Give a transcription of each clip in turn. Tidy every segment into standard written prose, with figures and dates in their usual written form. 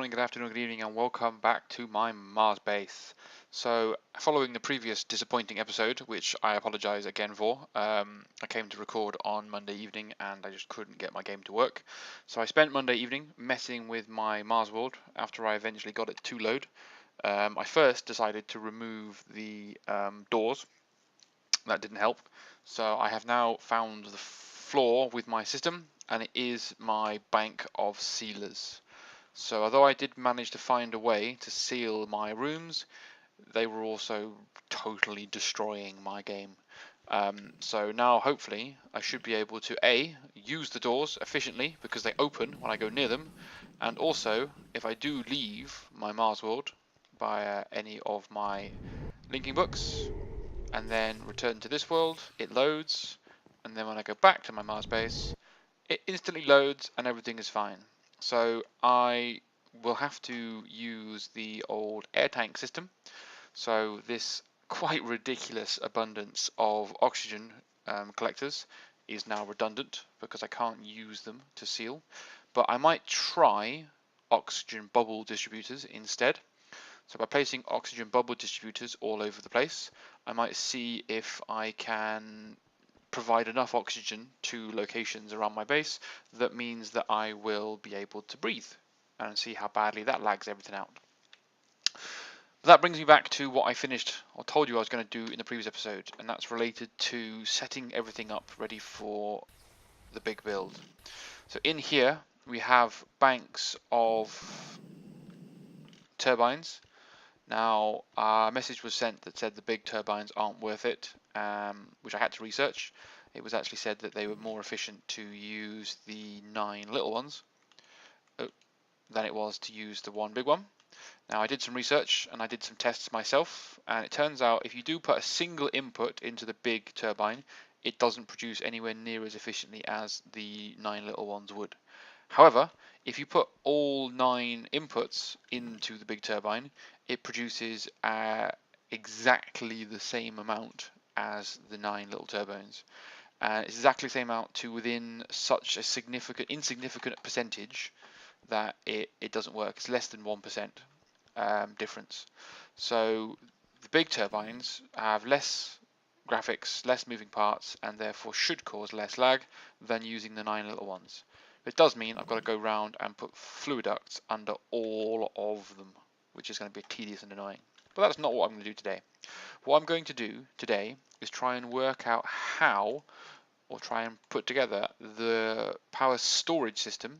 morning, good afternoon, good evening, and welcome back to my Mars base. So, following the previous disappointing episode, which I apologize again for, I came to record on Monday evening and I just couldn't get my game to work. So I spent Monday evening messing with my Mars world after I eventually got it to load. I first decided to remove the doors. That didn't help. So I have now found the flaw with my system, and it is my bank of sealers. So although I did manage to find a way to seal my rooms, they were also totally destroying my game. So now hopefully I should be able to A, use the doors efficiently because they open when I go near them, and also if I do leave my Mars world by any of my linking books and then return to this world, it loads, and then when I go back to my Mars base, it instantly loads and everything is fine. So I will have to use the old air tank system. So this quite ridiculous abundance of oxygen collectors is now redundant because I can't use them to seal. But I might try oxygen bubble distributors instead. So by placing oxygen bubble distributors all over the place, I might see if I can provide enough oxygen to locations around my base that means that I will be able to breathe, and see how badly that lags everything out. But that brings me back to what I finished or told you I was going to do in the previous episode, and that's related to setting everything up ready for the big build. So in here we have banks of turbines. Now, a message was sent that said the big turbines aren't worth it, which I had to research. It was actually said that they were more efficient to use the 9 little ones than it was to use the one big one. Now, I did some research and I did some tests myself, and it turns out if you do put a single input into the big turbine, it doesn't produce anywhere near as efficiently as the 9 little ones would. However, if you put all 9 inputs into the big turbine, it produces exactly the same amount as the 9 little turbines. It's exactly the same amount to within such a insignificant percentage that it doesn't work. It's less than 1% difference. So the big turbines have less graphics, less moving parts, and therefore should cause less lag than using the 9 little ones. It does mean I've got to go round and put fluid ducts under all of them, which is going to be tedious and annoying. But that's not what I'm going to do today. What I'm going to do today is try and work out how, or try and put together the power storage system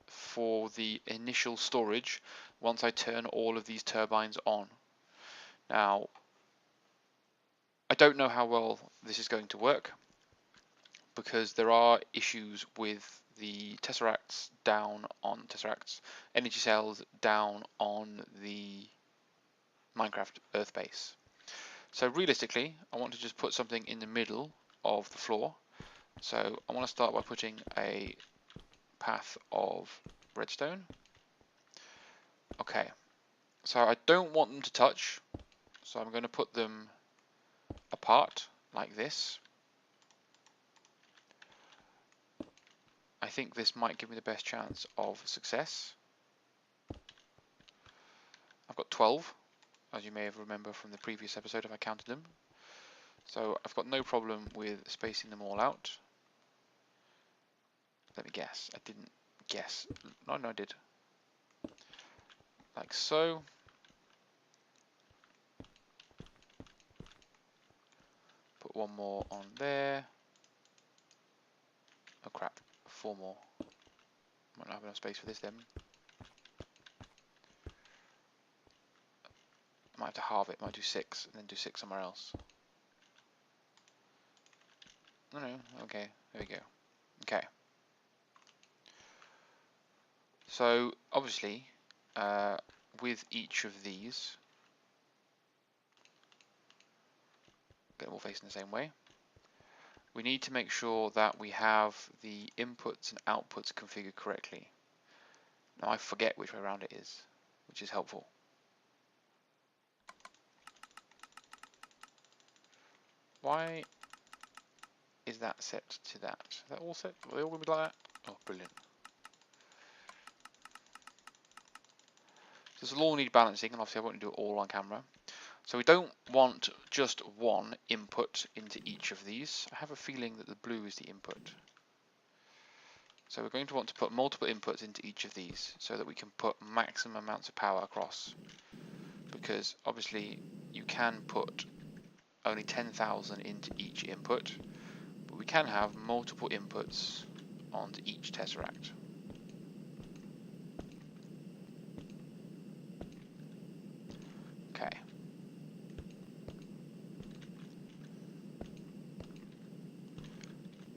for the initial storage once I turn all of these turbines on. Now, I don't know how well this is going to work because there are issues with the energy cells down on the Minecraft Earth base. So realistically, I want to just put something in the middle of the floor. So I want to start by putting a path of redstone. Okay, so I don't want them to touch, so I'm going to put them apart like this. I think this might give me the best chance of success. I've got 12, as you may have remembered from the previous episode if I counted them. So I've got no problem with spacing them all out. Let me guess. I didn't guess. No, I did. Like so. Put one more on there. Oh crap, 4 more. Might not have enough space for this then. I might have to halve it, might do 6 and then do 6 somewhere else. No, okay, there we go. Okay. So obviously, with each of these, get them all facing the same way. We need to make sure that we have the inputs and outputs configured correctly. Now I forget which way around it is, which is helpful. Why is that set to that? Is that all set? Are they all going to be like that? Oh, brilliant. This will all need balancing, and obviously I won't do it all on camera. So we don't want just one input into each of these. I have a feeling that the blue is the input. So we're going to want to put multiple inputs into each of these so that we can put maximum amounts of power across. Because obviously you can put only 10,000 into each input, but we can have multiple inputs onto each tesseract. Okay.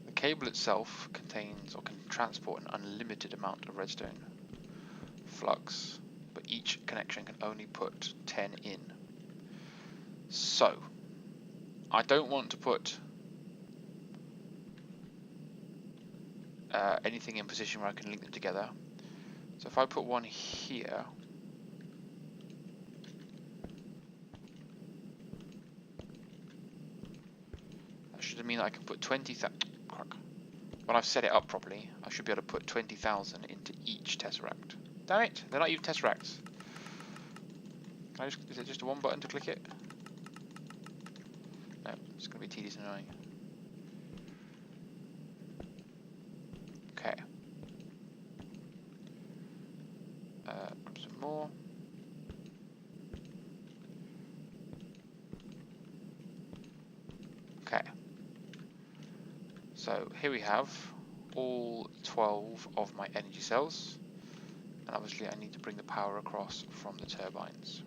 The cable itself contains or can transport an unlimited amount of redstone flux, but each connection can only put 10 in. So I don't want to put anything in position where I can link them together. So if I put one here, that should mean that I can put 20,000. When I've set it up properly, I should be able to put 20,000 into each tesseract. Damn it, they're not even tesseracts. Is it just a one button to click it? No, it's going to be tedious and annoying. Okay. Some more. Okay. So here we have all 12 of my energy cells, and obviously I need to bring the power across from the turbines.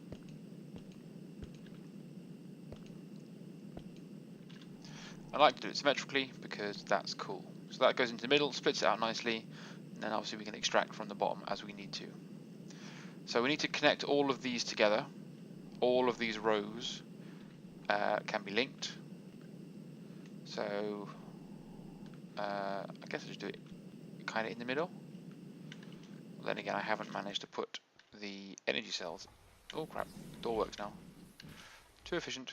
I like to do it symmetrically because that's cool. So that goes into the middle, splits it out nicely, and then obviously we can extract from the bottom as we need to. So we need to connect all of these together. All of these rows can be linked. So I guess I'll just do it kind of in the middle. Then again, I haven't managed to put the energy cells. Oh crap, door works now. Too efficient.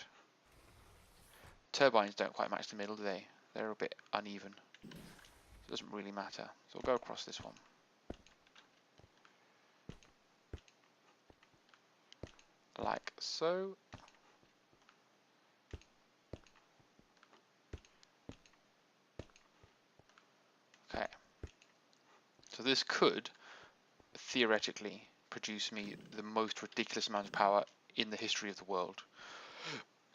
Turbines don't quite match the middle, do they? They're a bit uneven. It doesn't really matter. So we'll go across this one. Like so. Okay. So this could theoretically produce me the most ridiculous amount of power in the history of the world.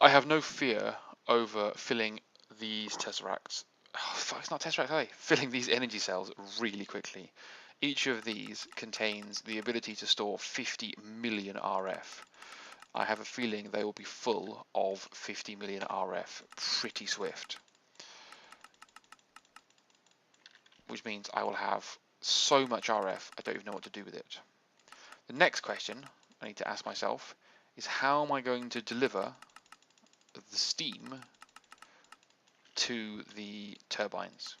I have no fear over filling these tesseracts. Oh, fuck, it's not tesseracts, are they? Filling these energy cells really quickly. Each of these contains the ability to store 50 million RF. I have a feeling they will be full of 50 million RF pretty swift. Which means I will have so much RF, I don't even know what to do with it. The next question I need to ask myself is how am I going to deliver the steam to the turbines,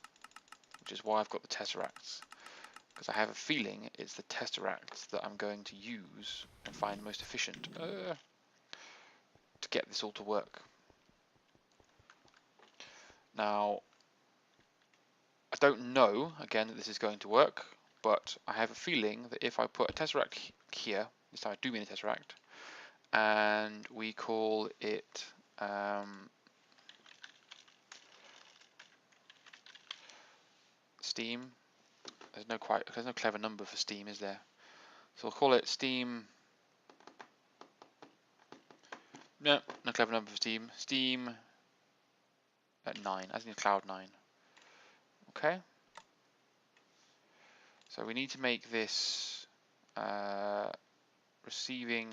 which is why I've got the tesseracts, because I have a feeling it's the tesseracts that I'm going to use and find most efficient to get this all to work. Now, I don't know, again, that this is going to work, but I have a feeling that if I put a tesseract here, this time I do mean a tesseract, and we call it steam. There's no clever number for steam, is there? So we'll call it steam. No clever number for steam. Steam at 9, as in cloud 9. Okay. So we need to make this receiving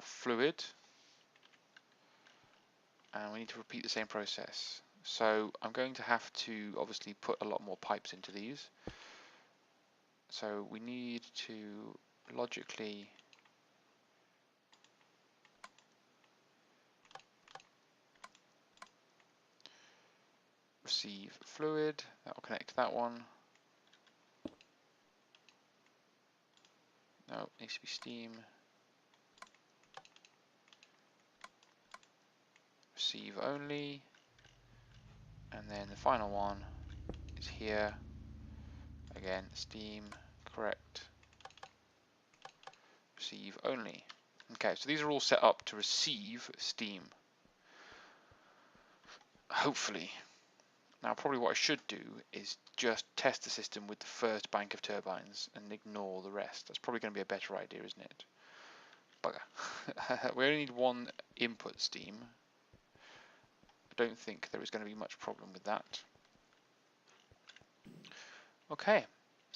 fluid, and we need to repeat the same process. So I'm going to have to obviously put a lot more pipes into these. So we need to logically receive fluid, that will connect to that one. No, it needs to be steam. Receive only. And then the final one is here. Again, steam, Correct. Receive only. Okay, so these are all set up to receive steam. Hopefully. Now probably what I should do is just test the system with the first bank of turbines and ignore the rest. That's probably going to be a better idea, isn't it? Bugger. We only need one input steam. I don't think there is going to be much problem with that. Okay,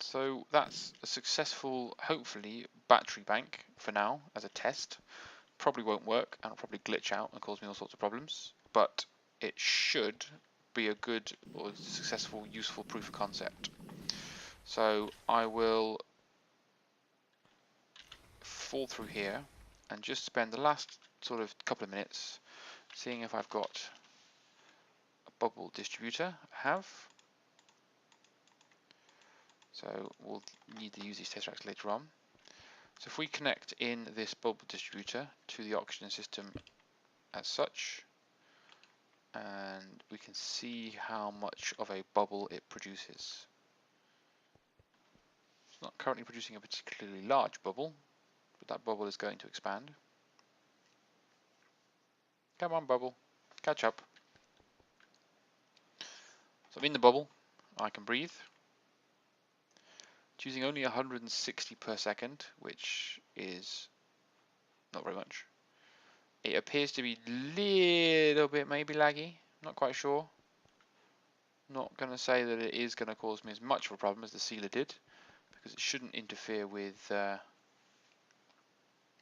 so that's a successful, hopefully, battery bank for now as a test. Probably won't work and it'll probably glitch out and cause me all sorts of problems, but it should be a good or successful, useful proof of concept. So I will fall through here and just spend the last sort of couple of minutes seeing if I've got a bubble distributor. I have. So we'll need to use these test tracks later on. So if we connect in this bubble distributor to the oxygen system as such, and we can see how much of a bubble it produces. It's not currently producing a particularly large bubble, but that bubble is going to expand. Come on, bubble, catch up. So I'm in the bubble, I can breathe. It's using only 160 per second, which is not very much. It appears to be a little bit maybe laggy, not quite sure. Not going to say that it is going to cause me as much of a problem as the sealer did, because it shouldn't interfere with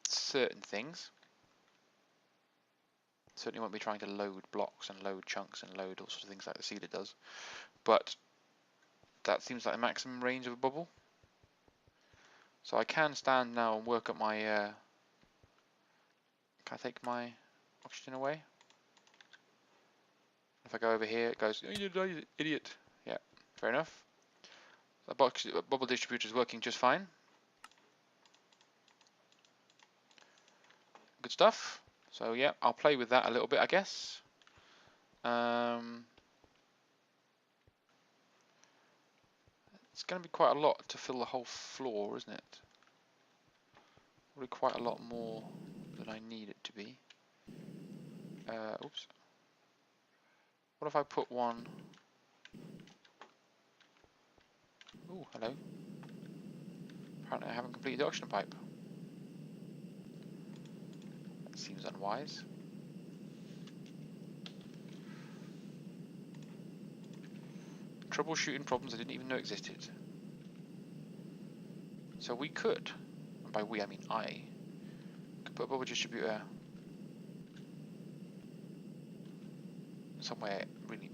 certain things. Certainly won't be trying to load blocks and load chunks and load all sorts of things like the sealer does, but that seems like the maximum range of a bubble. So I can stand now and work at my, can I take my oxygen away? If I go over here, it goes, oh, you idiot. Yeah, fair enough. The bubble distributor is working just fine. Good stuff. So yeah, I'll play with that a little bit, I guess. It's going to be quite a lot to fill the whole floor, isn't it? Probably quite a lot more than I need it to be. Oops. What if I put one? Ooh, hello. Apparently I haven't completed the oxygen pipe. That seems unwise. Troubleshooting problems I didn't even know existed. So we could, and by we I mean I, could put a bubble distributor somewhere really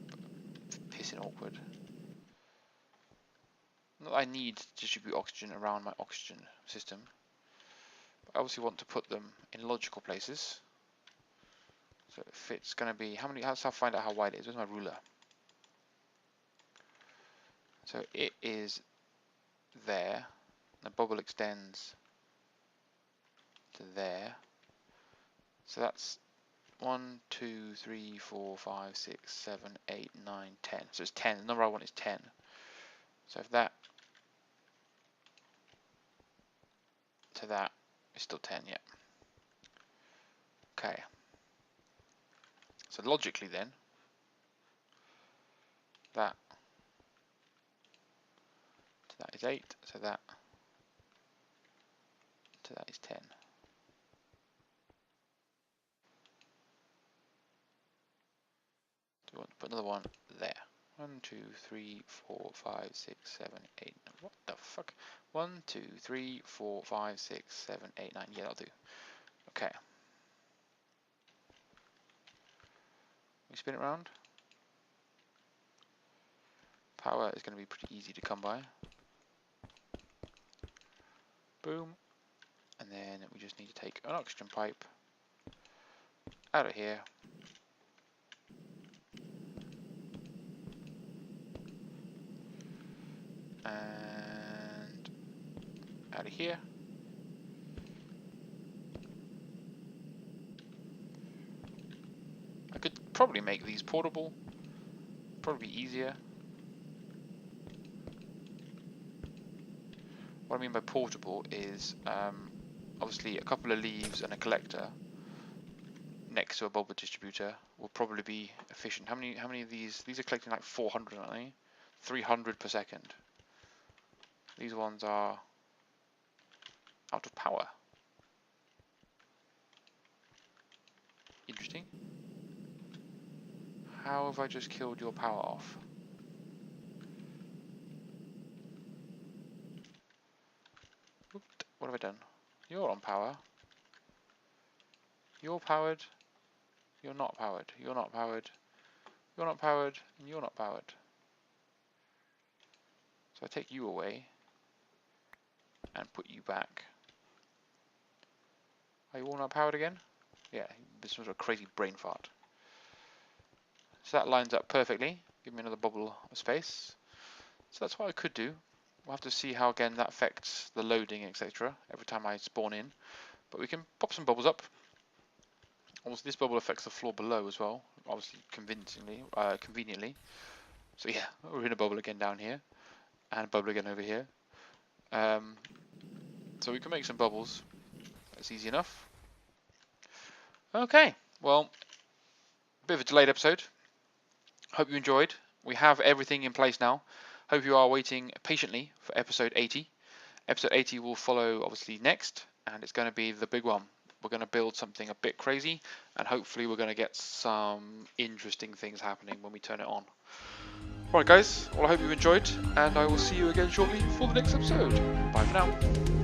pissing awkward. Not that I need to distribute oxygen around my oxygen system, but I obviously want to put them in logical places. So if it's going to be, how many, let's find out how wide it is. Where's my ruler? So it is there. The bubble extends to there. So that's 1, 2, 3, 4, 5, 6, 7, 8, 9, 10. So it's 10. The number I want is 10. So if that to that is still 10, yeah. Okay. So logically then, that to that is 8, so that to that is 10. So we want to put another one there. 1, 2, 3, 4, 5, 6, 7, 8. What the fuck? 1, 2, 3, 4, 5, 6, 7, 8, 9. Yeah, that'll do. Okay. We spin it around. Power is going to be pretty easy to come by. Boom. And then we just need to take an oxygen pipe out of here. And out of here. I could probably make these portable, probably easier. What I mean by portable is obviously a couple of leaves and a collector next to a bubble distributor will probably be efficient. How many of these? These are collecting like 400, aren't they? 300 per second. These ones are out of power. Interesting. How have I just killed your power off? What have I done? You're on power. You're powered. You're not powered. You're not powered. You're not powered. And you're not powered. So I take you away and put you back. Are you all not powered again? Yeah, this was a crazy brain fart. So that lines up perfectly. Give me another bubble of space. So that's what I could do. We'll have to see how again that affects the loading, etc. every time I spawn in. But we can pop some bubbles up. Also, this bubble affects the floor below as well, obviously conveniently. So yeah, we're in a bubble again down here, and a bubble again over here. So we can make some bubbles. That's easy enough. Okay, well, a bit of a delayed episode. Hope you enjoyed. We have everything in place now. Hope you are waiting patiently for episode 80. Episode 80 will follow obviously next, and it's going to be the big one. We're going to build something a bit crazy, and hopefully we're going to get some interesting things happening when we turn it on. Alright guys, well I hope you enjoyed, and I will see you again shortly for the next episode. Bye for now.